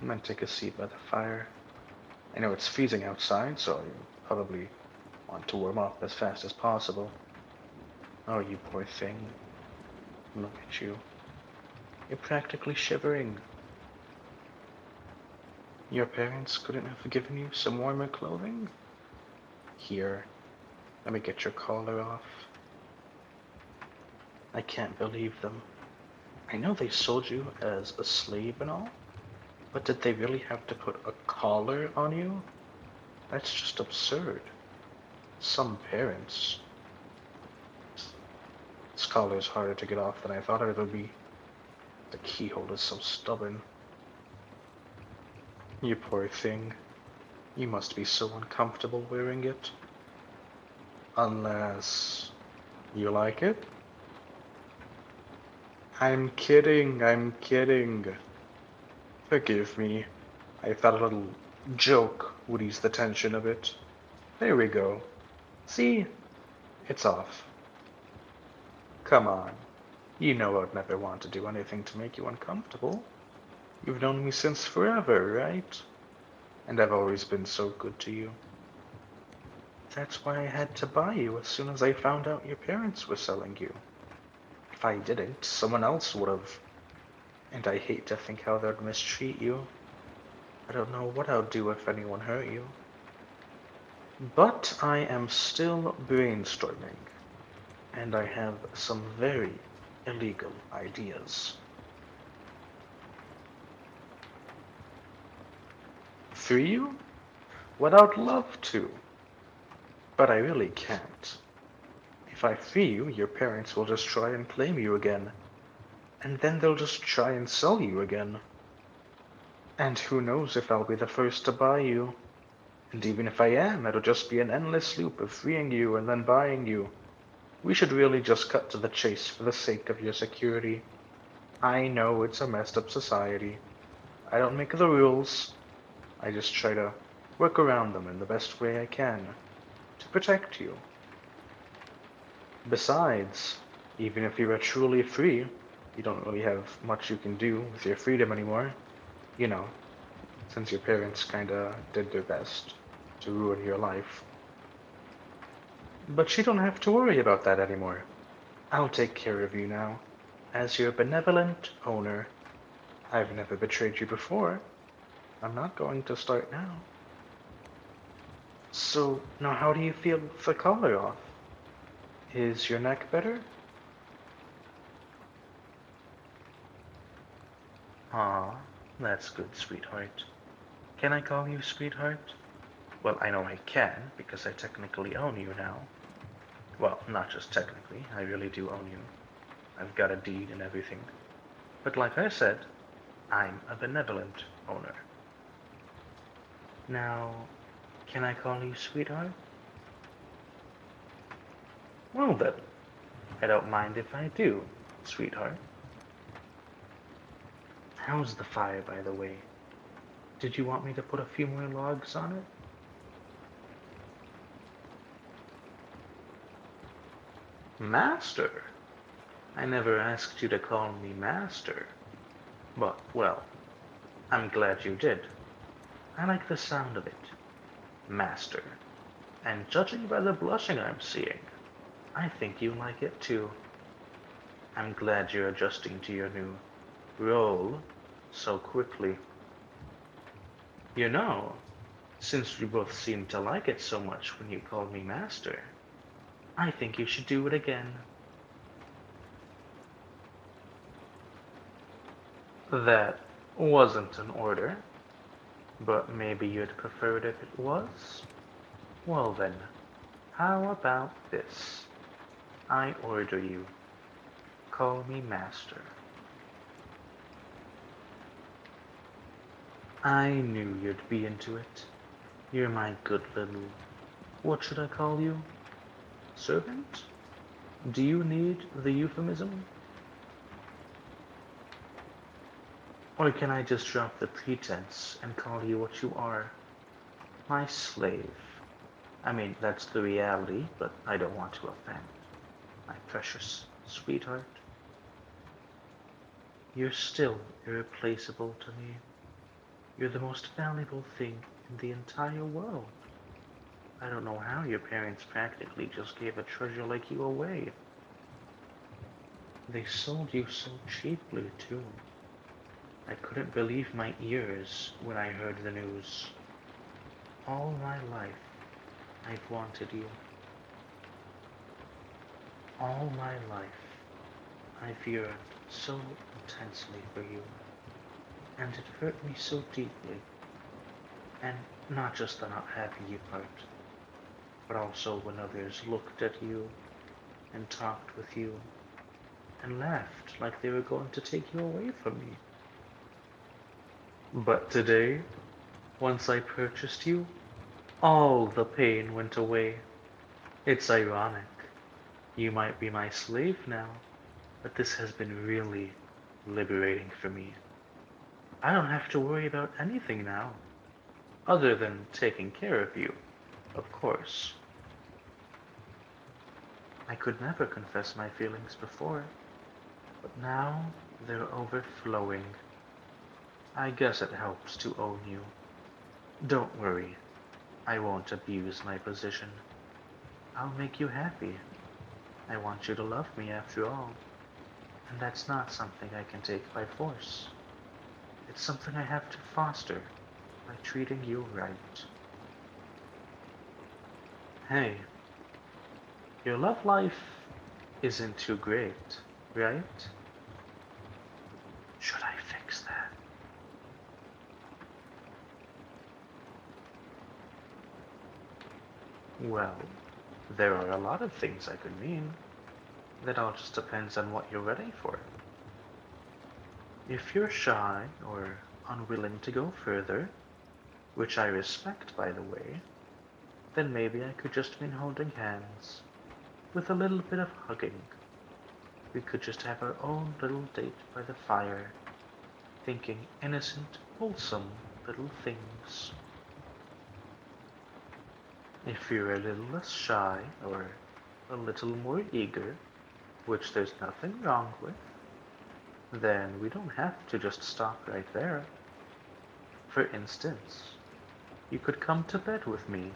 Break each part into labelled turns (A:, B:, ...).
A: and then take a seat by the fire. I know it's freezing outside, so you probably want to warm up as fast as possible. Oh, you poor thing. Look at you. You're practically shivering. Your parents couldn't have given you some warmer clothing? Here, let me get your collar off. I can't believe them. I know they sold you as a slave and all, but did they really have to put a collar on you? That's just absurd. Some parents. This collar is harder to get off than I thought it would be. The keyhole is so stubborn. You poor thing. You must be so uncomfortable wearing it. Unless you like it? I'm kidding, I'm kidding. Forgive me. I thought a little joke would ease the tension a bit. There we go. See? It's off. Come on. You know I'd never want to do anything to make you uncomfortable. You've known me since forever, right? And I've always been so good to you. That's why I had to buy you as soon as I found out your parents were selling you. If I didn't, someone else would have. And I hate to think how they'd mistreat you. I don't know what I'd do if anyone hurt you. But I am still brainstorming, and I have some very illegal ideas. Free you? Well, I'd love to, but I really can't. If I free you, your parents will just try and claim you again, and then they'll just try and sell you again. And who knows if I'll be the first to buy you. And even if I am, it'll just be an endless loop of freeing you and then buying you. We should really just cut to the chase for the sake of your security. I know it's a messed up society. I don't make the rules. I just try to work around them in the best way I can to protect you. Besides, even if you are truly free, you don't really have much you can do with your freedom anymore. You know, since your parents kinda did their best to ruin your life. But you don't have to worry about that anymore. I'll take care of you now, as your benevolent owner. I've never betrayed you before. I'm not going to start now. So, now how do you feel with the collar off? Is your neck better? Aw, that's good, sweetheart. Can I call you sweetheart? Well, I know I can, because I technically own you now. Well, not just technically, I really do own you. I've got a deed and everything. But like I said, I'm a benevolent owner. Now, can I call you sweetheart? Well then, I don't mind if I do, sweetheart. How's the fire, by the way? Did you want me to put a few more logs on it? Master? I never asked you to call me master. But, well, I'm glad you did. I like the sound of it. Master. And judging by the blushing I'm seeing, I think you like it too. I'm glad you're adjusting to your new role so quickly. You know, since we both seem to like it so much when you called me master, I think you should do it again. That wasn't an order, but maybe you'd prefer it if it was? Well then, how about this? I order you. Call me master. I knew you'd be into it. You're my good little... What should I call you? Servant? Do you need the euphemism? Or can I just drop the pretense and call you what you are? My slave. I mean, that's the reality, but I don't want to offend. My precious sweetheart. You're still irreplaceable to me.
B: You're the most valuable thing in the entire world. I don't know how your parents practically just gave a treasure like you away. They sold you so cheaply, too. I couldn't believe my ears when I heard the news. All my life, I've wanted you. All my life, I've yearned so intensely for you. And it hurt me so deeply. And not just the not having you part, but also when others looked at you and talked with you and laughed like they were going to take you away from me. But today, once I purchased you, all the pain went away. It's ironic. You might be my slave now, but this has been really liberating for me. I don't have to worry about anything now, other than taking care of you, of course. I could never confess my feelings before, but now they're overflowing. I guess it helps to own you. Don't worry, I won't abuse my position. I'll make you happy. I want you to love me after all, and that's not something I can take by force. It's something I have to foster by treating you right. Hey, your love life isn't too great, right? Should I fix that? Well, there are a lot of things I could mean. That all just depends on what you're ready for. If you're shy or unwilling to go further, which I respect by the way, then maybe I could just mean holding hands, with a little bit of hugging. We could just have our own little date by the fire, thinking innocent, wholesome little things. If you're a little less shy or a little more eager, which there's nothing wrong with, then we don't have to just stop right there. For instance, you could come to bed with me,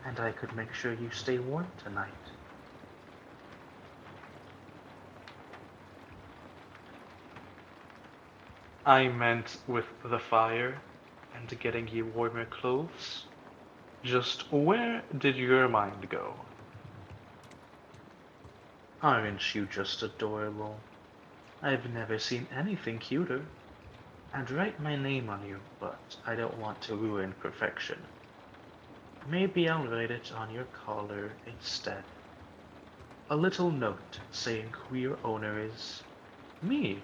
B: and I could make sure you stay warm tonight.
A: I meant with the fire and getting you warmer clothes. Just where did your mind go?
B: Aren't you just adorable? I've never seen anything cuter. I'd write my name on you, but I don't want to ruin perfection. Maybe I'll write it on your collar instead. A little note saying who your owner is. Me.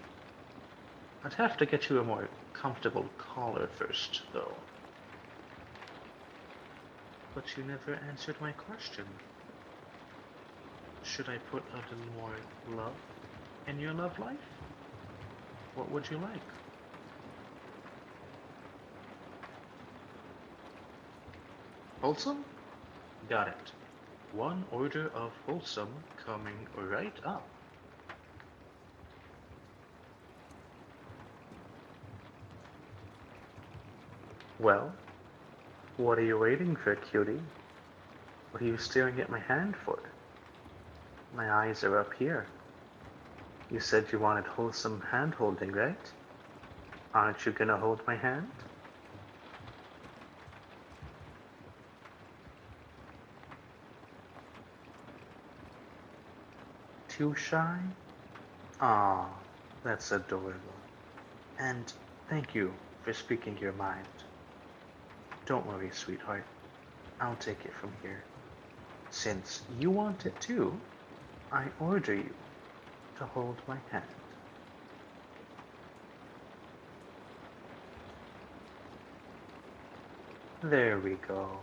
B: I'd have to get you a more comfortable collar first, though. But you never answered my question. Should I put a little more love in your love life? What would you like? Wholesome? Got it. One order of wholesome coming right up. Well, what are you waiting for, cutie? What are you staring at my hand for? My eyes are up here. You said you wanted wholesome hand holding, right? Aren't you gonna hold my hand? Too shy? Aw, that's adorable. And thank you for speaking your mind. Don't worry, sweetheart. I'll take it from here. Since you want it too, I order you to hold my hand. There we go.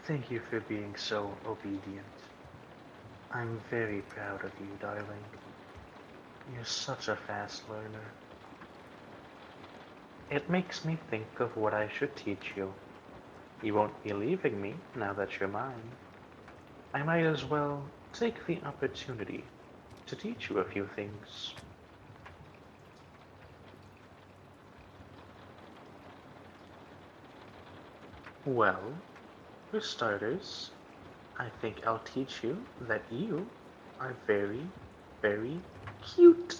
B: Thank you for being so obedient. I'm very proud of you, darling. You're such a fast learner. It makes me think of what I should teach you. You won't be leaving me now that you're mine. I might as well take the opportunity to teach you a few things. Well, for starters, I think I'll teach you that you are very, very cute.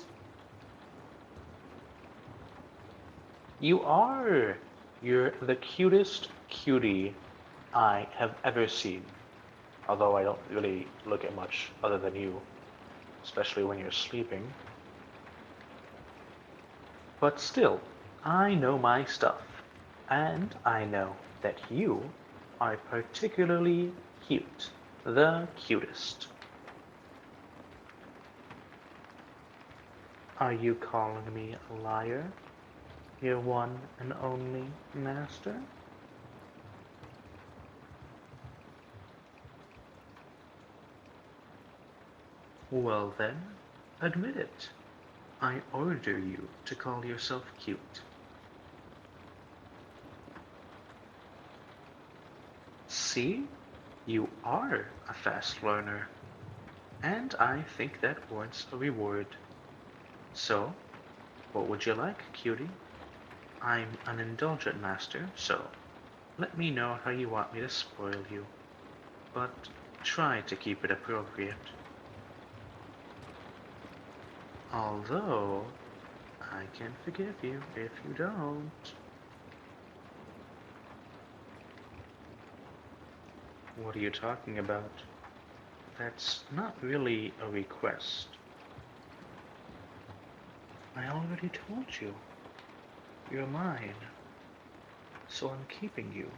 B: You are! You're the cutest cutie I have ever seen. Although I don't really look at much other than you, especially when you're sleeping. But still, I know my stuff. And I know that you are particularly cute. The cutest. Are you calling me a liar? Your one and only master? Well then, admit it. I order you to call yourself cute. See? You are a fast learner. And I think that warrants a reward. So, what would you like, cutie? I'm an indulgent master, so let me know how you want me to spoil you. But try to keep it appropriate. Although, I can forgive you if you don't. What are you talking about? That's not really a request. I already told you. You're mine. So I'm keeping you.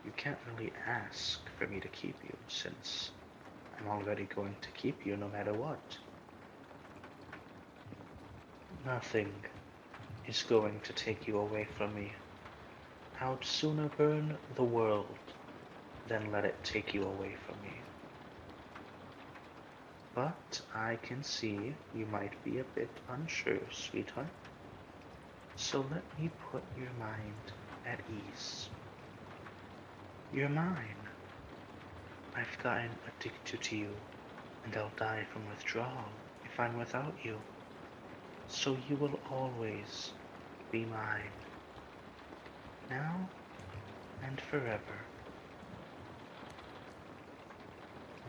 B: You can't really ask for me to keep you, since I'm already going to keep you no matter what. Nothing is going to take you away from me. I'd sooner burn the world than let it take you away from me. But I can see you might be a bit unsure, sweetheart. So let me put your mind at ease. You're mine. I've gotten addicted to you, and I'll die from withdrawal if I'm without you. So you will always be mine. Now and forever.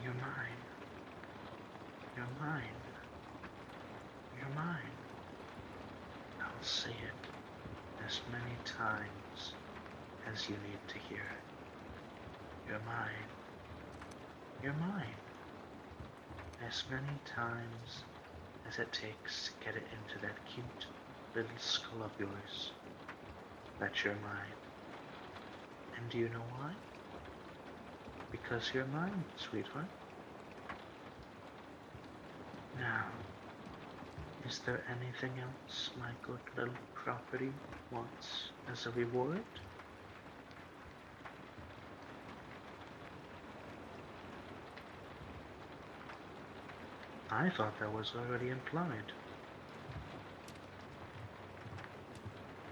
B: You're mine. You're mine. You're mine. I'll say it as many times as you need to hear it. You're mine. You're mine. As many times as it takes to get it into that cute little skull of yours. That you're mine. And do you know why? Because you're mine, sweetheart. Now, is there anything else my good little property wants as a reward? I thought that was already implied.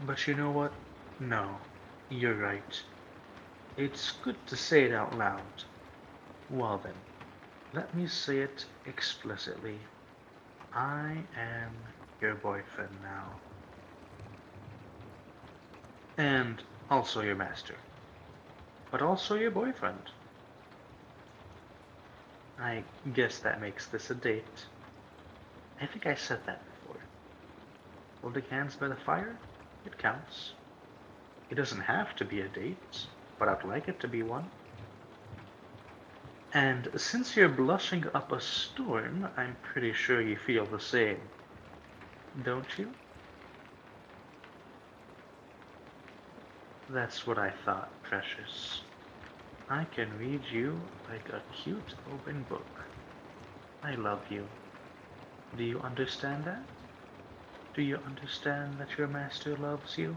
B: But you know what? No, you're right. It's good to say it out loud. Well then, let me say it explicitly. I am your boyfriend now. And also your master. But also your boyfriend. I guess that makes this a date. I think I said that before. Holding hands by the fire? It counts. It doesn't have to be a date, but I'd like it to be one. And since you're blushing up a storm, I'm pretty sure you feel the same. Don't you? That's what I thought, precious. I can read you like a cute open book. I love you. Do you understand that? Do you understand that your master loves you?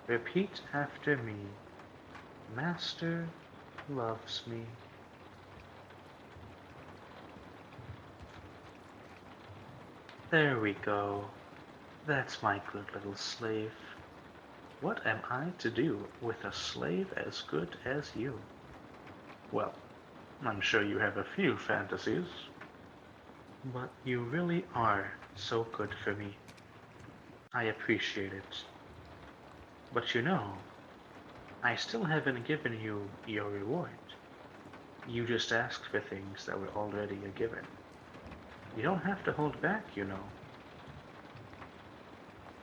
B: Repeat after me. Master loves me. There we go. That's my good little slave. What am I to do with a slave as good as you? Well, I'm sure you have a few fantasies, but you really are so good for me. I appreciate it. But you know, I still haven't given you your reward. You just asked for things that were already a given. You don't have to hold back, you know.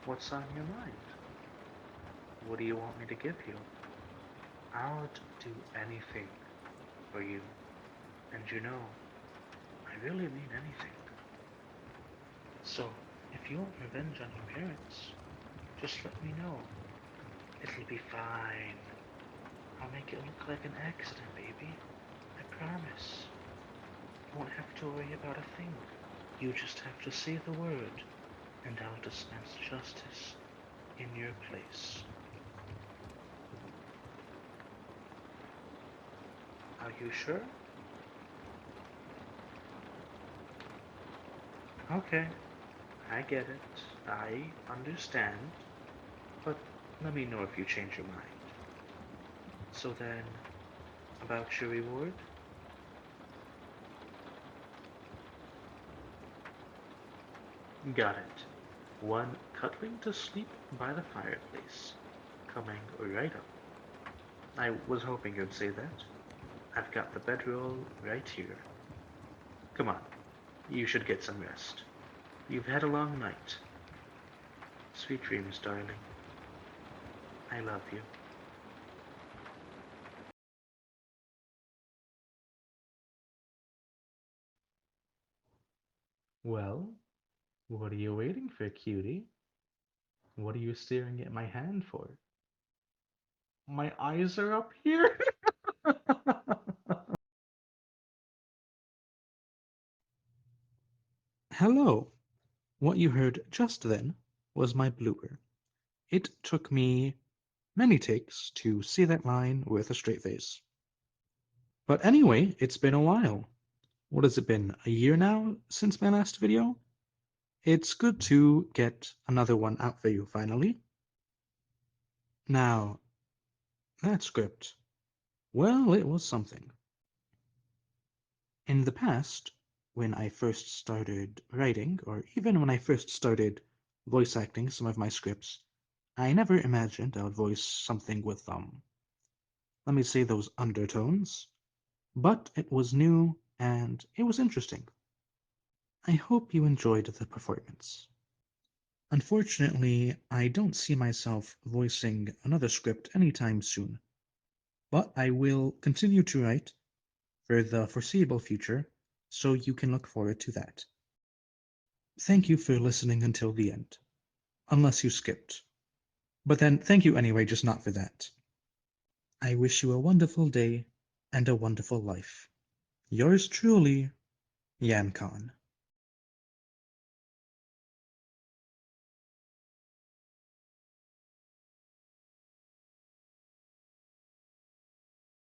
B: What's on your mind? What do you want me to give you? I'll do anything for you. And you know, I really mean anything. So, if you want revenge on your parents, just let me know. It'll be fine. I'll make it look like an accident, baby. I promise. You won't have to worry about a thing. You just have to say the word, and I'll dispense justice in your place. Are you sure? Okay, I get it. I understand. But let me know if you change your mind. So then, about your reward? Got it. One cuddling to sleep by the fireplace. Coming right up. I was hoping you'd say that. I've got the bedroll right here. Come on, you should get some rest. You've had a long night. Sweet dreams, darling. I love you.
C: Well, what are you waiting for, cutie? What are you staring at my hand for? My eyes are up here? Hello. What you heard just then was my blooper. It took me many takes to see that line with a straight face. But anyway, it's been a while. What has it been, a year now since my last video? It's good to get another one out for you finally. Now, that script, well, it was something. In the past, when I first started writing, or even when I first started voice acting some of my scripts, I never imagined I would voice something with, let me say those undertones. But it was new and it was interesting. I hope you enjoyed the performance. Unfortunately, I don't see myself voicing another script anytime soon, but I will continue to write for the foreseeable future, so you can look forward to that. Thank you for listening until the end. Unless you skipped. But then thank you anyway, just not for that. I wish you a wonderful day and a wonderful life. Yours truly, Yankon.